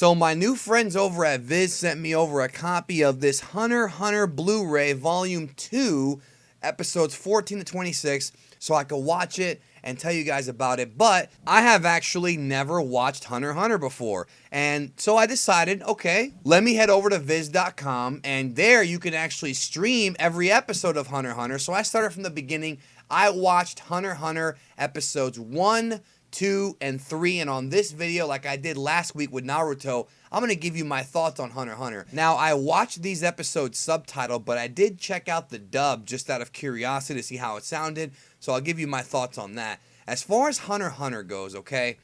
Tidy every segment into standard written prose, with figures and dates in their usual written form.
So my new friends over at Viz sent me over a copy of this Hunter x Hunter Blu-ray Volume 2, episodes 14 to 26, so I could watch it and tell you guys about it. But I have actually never watched Hunter x Hunter before. And so I decided, okay, let me head over to Viz.com, and there you can actually stream every episode of Hunter x Hunter. So I started from the beginning. I watched Hunter x Hunter episodes 1, 2, and 3, and on this video, like I did last week with Naruto, I'm going to give you my thoughts on Hunter x Hunter. Now, I watched these episodes subtitled, but I did check out the dub just out of curiosity to see how it sounded, so I'll give you my thoughts on that. As far as Hunter x Hunter goes, okay,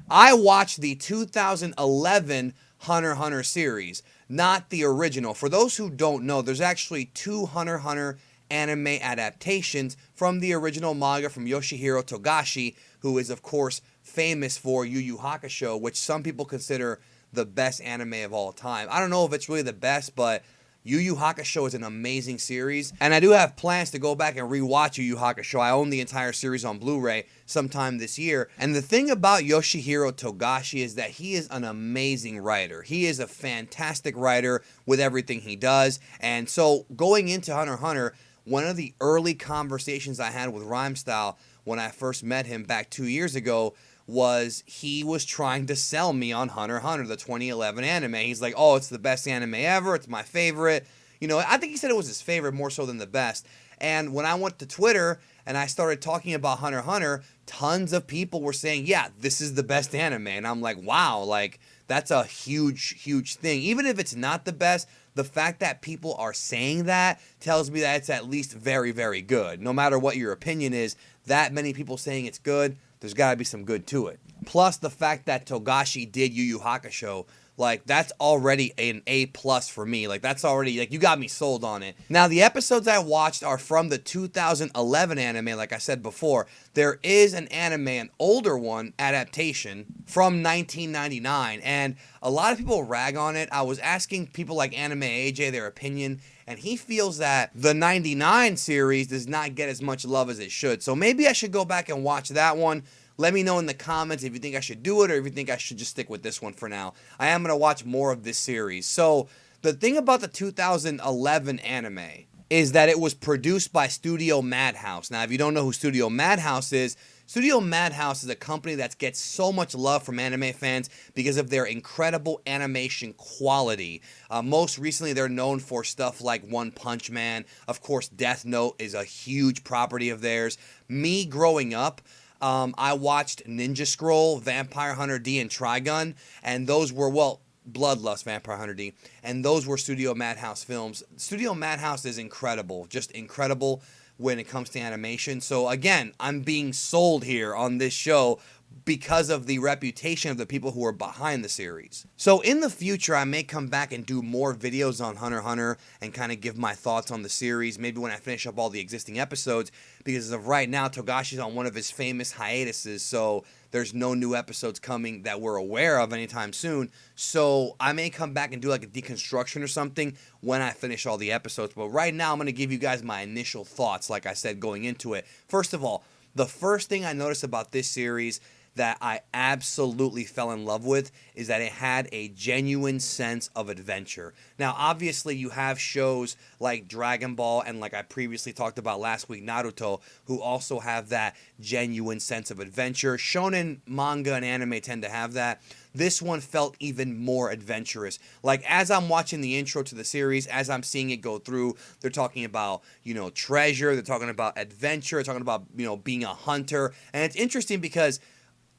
I watched the 2011 Hunter x Hunter series, not the original. For those who don't know, there's actually 2 Hunter x Hunter anime adaptations from the original manga from Yoshihiro Togashi, who is of course famous for Yu Yu Hakusho, which some people consider the best anime of all time. I don't know if it's really the best, but Yu Yu Hakusho is an amazing series, and I do have plans to go back and rewatch Yu Yu Hakusho. I own the entire series on Blu-ray sometime this year. And the thing about Yoshihiro Togashi is that he is an amazing writer. He is a fantastic writer with everything he does. And so going into Hunter x Hunter, one of the early conversations I had with Rhymestyle when I first met him back 2 years ago was he was trying to sell me on Hunter x Hunter, the 2011 anime. He's like, oh, it's the best anime ever. It's my favorite. You know, I think he said it was his favorite more so than the best. And when I went to Twitter and I started talking about Hunter x Hunter, tons of people were saying, yeah, this is the best anime. And I'm like, wow, like that's a huge, huge thing. Even if it's not the best, the fact that people are saying that tells me that it's at least very, very good. No matter what your opinion is, that many people saying it's good, there's got to be some good to it. Plus the fact that Togashi did Yu Yu Hakusho, like that's already an A+ for me. Like that's already, like you got me sold on it. Now the episodes I watched are from the 2011 anime, like I said before. There is an anime, an older one, adaptation from 1999, and a lot of people rag on it. I was asking people like Anime AJ their opinion, and he feels that the 99 series does not get as much love as it should. So maybe I should go back and watch that one. Let me know in the comments if you think I should do it or if you think I should just stick with this one for now. I am going to watch more of this series. So the thing about the 2011 anime is that it was produced by Studio Madhouse. Now, if you don't know who Studio Madhouse is a company that gets so much love from anime fans because of their incredible animation quality. Most recently, they're known for stuff like One Punch Man. Of course, Death Note is a huge property of theirs. Me growing up, I watched Ninja Scroll, Vampire Hunter D, and Trigun, and those were, well, Bloodlust, Vampire Hunter D, and those were Studio Madhouse films. Studio Madhouse is incredible, just incredible when it comes to animation. So again, I'm being sold here on this show because of the reputation of the people who are behind the series. So in the future, I may come back and do more videos on Hunter x Hunter and kind of give my thoughts on the series, maybe when I finish up all the existing episodes, because as of right now, Togashi's on one of his famous hiatuses, so there's no new episodes coming that we're aware of anytime soon. So I may come back and do like a deconstruction or something when I finish all the episodes. But right now, I'm going to give you guys my initial thoughts, like I said, going into it. First of all, the first thing I noticed about this series that I absolutely fell in love with is that it had a genuine sense of adventure. Now, obviously, you have shows like Dragon Ball and like I previously talked about last week, Naruto, who also have that genuine sense of adventure. Shonen manga and anime tend to have that. This one felt even more adventurous. Like, as I'm watching the intro to the series, as I'm seeing it go through, they're talking about, you know, treasure, they're talking about adventure, they're talking about, you know, being a hunter. And it's interesting because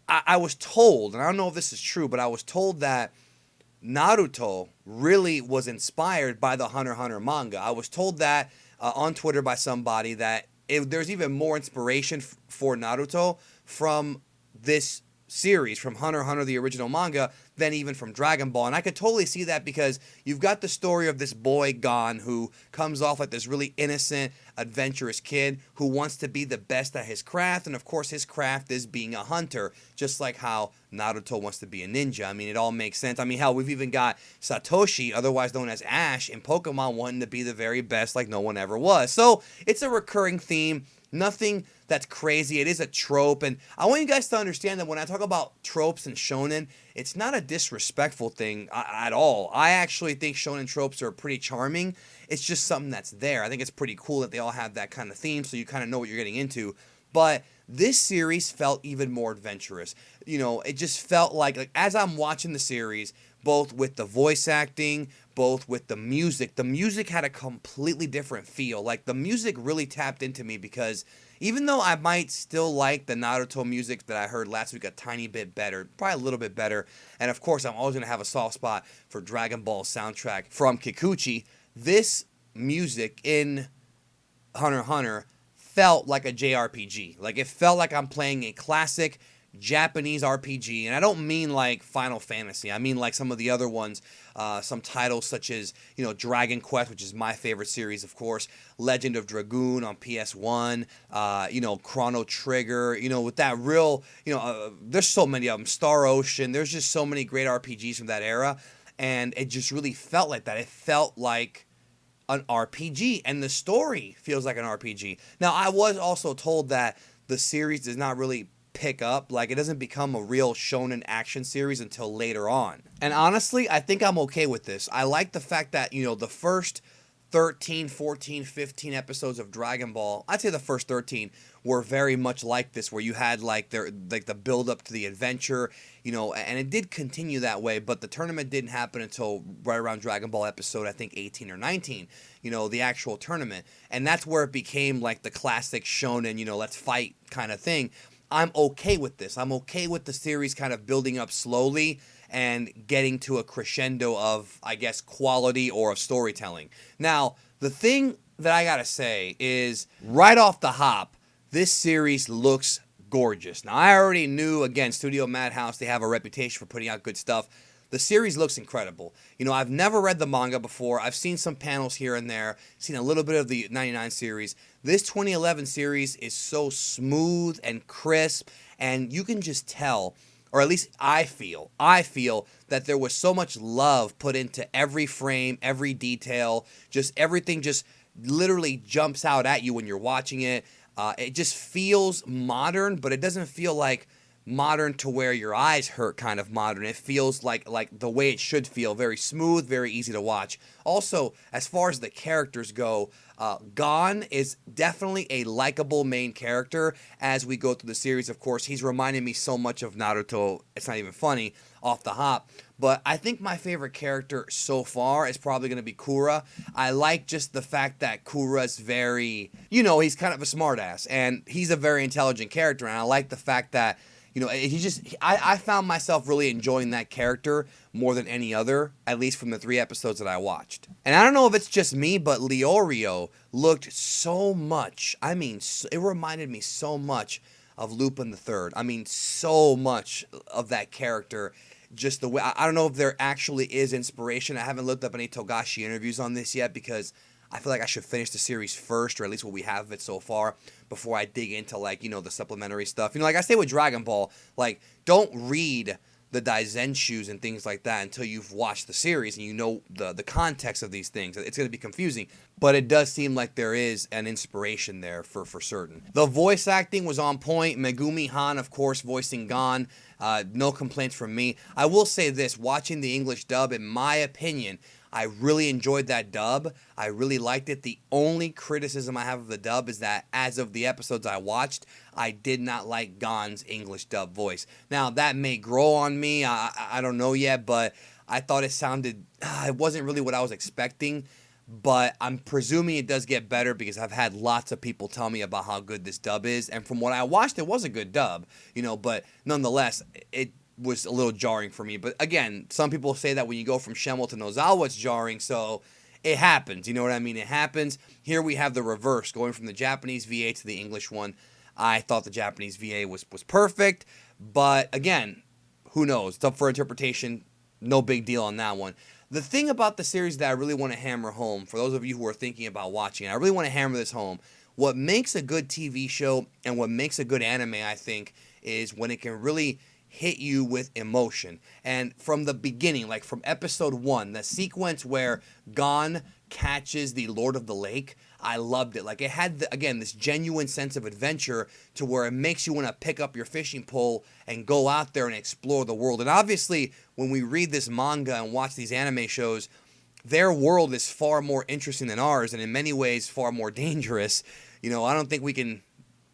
I was told, and I don't know if this is true, but I was told that Naruto really was inspired by the Hunter x Hunter manga. I was told that on Twitter by somebody that there's even more inspiration for Naruto from this series, from Hunter x Hunter, the original manga, than even from Dragon Ball. And I could totally see that because you've got the story of this boy, Gon, who comes off like this really innocent, adventurous kid who wants to be the best at his craft. And of course, his craft is being a hunter, just like how Naruto wants to be a ninja. I mean, it all makes sense. I mean, hell, we've even got Satoshi, otherwise known as Ash, in Pokemon wanting to be the very best like no one ever was. So it's a recurring theme. Nothing that's crazy. It is a trope, and I want you guys to understand that when I talk about tropes and shonen, it's not a disrespectful thing at all. I actually think shonen tropes are pretty charming. It's just something that's there. I think it's pretty cool that they all have that kind of theme, so you kind of know what you're getting into. But this series felt even more adventurous. It just felt like as I'm watching the series, both with the voice acting, both with the music had a completely different feel. Like, the music really tapped into me, because even though I might still like the Naruto music that I heard last week a tiny bit better, probably a little bit better, and of course I'm always going to have a soft spot for Dragon Ball soundtrack from Kikuchi, this music in Hunter x Hunter felt like a JRPG. Like, it felt like I'm playing a classic Japanese RPG, and I don't mean like Final Fantasy. I mean like some of the other ones, some titles such as Dragon Quest, which is my favorite series, of course. Legend of Dragoon on PS1. Chrono Trigger. With that real, there's so many of them. Star Ocean. There's just so many great RPGs from that era, and it just really felt like that. It felt like an RPG, and the story feels like an RPG. Now, I was also told that the series does not really pick up, like, it doesn't become a real shonen action series until later on. And honestly, I think I'm okay with this. I like the fact that, the first 13, 14, 15 episodes of Dragon Ball, I'd say the first 13 were very much like this, where you had like the build up to the adventure, and it did continue that way, but the tournament didn't happen until right around Dragon Ball episode, I think 18 or 19, the actual tournament. And that's where it became like the classic shonen, let's fight kind of thing. I'm okay with this. I'm okay with the series kind of building up slowly and getting to a crescendo of, I guess, quality or of storytelling. Now, the thing that I gotta say is, right off the hop, this series looks gorgeous. Now, I already knew, again, Studio Madhouse, they have a reputation for putting out good stuff. The series looks incredible. I've never read the manga before. I've seen some panels here and there, seen a little bit of the 99 series. This 2011 series is so smooth and crisp, and you can just tell, or at least I feel that there was so much love put into every frame, every detail, just everything just literally jumps out at you when you're watching it. It just feels modern, but it doesn't feel like modern to where your eyes hurt kind of modern. It feels like the way it should feel, very smooth, very easy to watch. Also, as far as the characters go, Gon is definitely a likable main character as we go through the series. Of course, he's reminding me so much of Naruto, it's not even funny off the hop. But I think my favorite character so far is probably going to be Kura. I like just the fact that Kura's very, he's kind of a smartass, and he's a very intelligent character, and I like the fact that I found myself really enjoying that character more than any other, at least from the 3 episodes that I watched. And I don't know if it's just me, but Leorio looked so much. I mean, it reminded me so much of Lupin the Third. I mean, so much of that character. Just the way, I don't know if there actually is inspiration. I haven't looked up any Togashi interviews on this yet, because I feel like I should finish the series first, or at least what we have of it so far, before I dig into, the supplementary stuff. Like I say with Dragon Ball, don't read the Daizenshus and things like that until you've watched the series and you know the context of these things. It's going to be confusing, but it does seem like there is an inspiration there for certain. The voice acting was on point. Megumi Han, of course, voicing Gon. No complaints from me. I will say this, watching the English dub, in my opinion, I really enjoyed that dub. I really liked it. The only criticism I have of the dub is that as of the episodes I watched, I did not like Gon's English dub voice. Now, that may grow on me. I don't know yet, but I thought it sounded, it wasn't really what I was expecting. But I'm presuming it does get better, because I've had lots of people tell me about how good this dub is. And from what I watched, it was a good dub, but nonetheless, it was a little jarring for me. But again, some people say that when you go from Shenmue to Nozawa, it's jarring, so it happens. You know what I mean? It happens. Here we have the reverse, going from the Japanese VA to the English one. I thought the Japanese VA was perfect, but again, who knows? It's up for interpretation. No big deal on that one. The thing about the series that I really want to hammer home, for those of you who are thinking about watching it, I really want to hammer this home. What makes a good TV show and what makes a good anime, I think, is when it can really hit you with emotion. And from the beginning, like from episode 1, the sequence where Gon catches the Lord of the Lake, I loved it. Like, it had, again, this genuine sense of adventure to where it makes you want to pick up your fishing pole and go out there and explore the world. And obviously, when we read this manga and watch these anime shows, their world is far more interesting than ours, and in many ways far more dangerous. I don't think we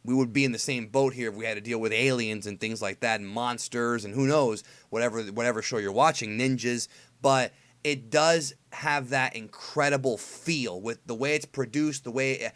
would be in the same boat here if we had to deal with aliens and things like that, and monsters, and who knows, whatever show you're watching, ninjas. But it does have that incredible feel with the way it's produced, I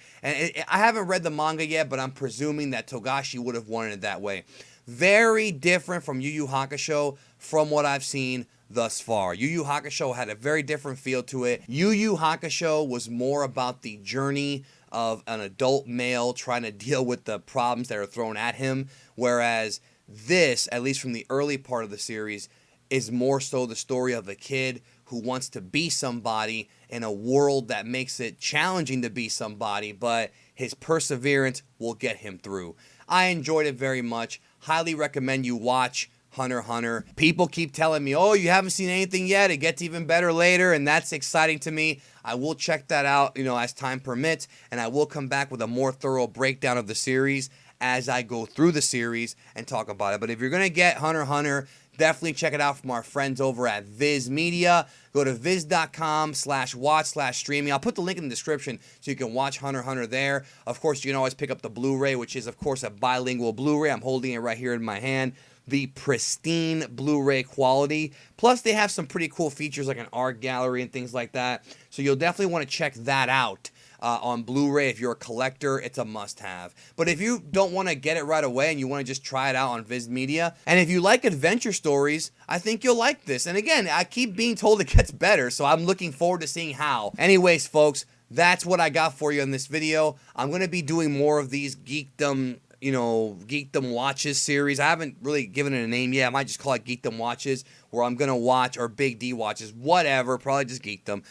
haven't read the manga yet, but I'm presuming that Togashi would have wanted it that way. Very different from Yu Yu Hakusho from what I've seen thus far. Yu Yu Hakusho had a very different feel to it. Yu Yu Hakusho was more about the journey of an adult male trying to deal with the problems that are thrown at him, whereas this, at least from the early part of the series, is more so the story of a kid who wants to be somebody in a world that makes it challenging to be somebody, but his perseverance will get him through. I enjoyed it very much. Highly recommend you watch Hunter x Hunter. People keep telling me, oh, you haven't seen anything yet. It gets even better later, and that's exciting to me. I will check that out, as time permits, and I will come back with a more thorough breakdown of the series as I go through the series and talk about it. But if you're going to get Hunter x Hunter, definitely check it out from our friends over at Viz Media. Go to viz.com/watch/streaming. I'll put the link in the description so you can watch Hunter x Hunter there. Of course, you can always pick up the Blu-ray, which is, of course, a bilingual Blu-ray. I'm holding it right here in my hand. The pristine Blu-ray quality. Plus, they have some pretty cool features like an art gallery and things like that. So you'll definitely want to check that out. On Blu-ray. If you're a collector, it's a must-have. But if you don't want to get it right away and you want to just try it out on Viz Media, and if you like adventure stories, I think you'll like this. And again, I keep being told it gets better, so I'm looking forward to seeing how. Anyways, folks, that's what I got for you in this video. I'm going to be doing more of these Geekdom Watches series. I haven't really given it a name yet. I might just call it Geekdom Watches, where I'm going to watch, or Big D Watches, whatever, probably just Geekdom.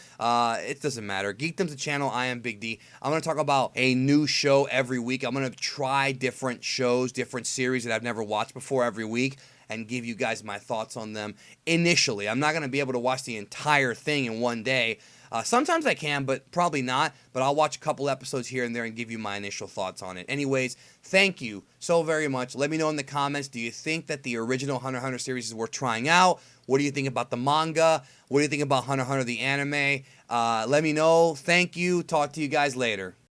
It doesn't matter. Geekdom's a channel. I am Big D. I'm going to talk about a new show every week. I'm going to try different shows, different series that I've never watched before every week, and give you guys my thoughts on them initially. I'm not going to be able to watch the entire thing in one day. Sometimes I can, but probably not. But I'll watch a couple episodes here and there and give you my initial thoughts on it. Anyways, thank you so very much. Let me know in the comments, do you think that the original Hunter x Hunter series is worth trying out? What do you think about the manga? What do you think about Hunter x Hunter the anime? Let me know. Thank you. Talk to you guys later.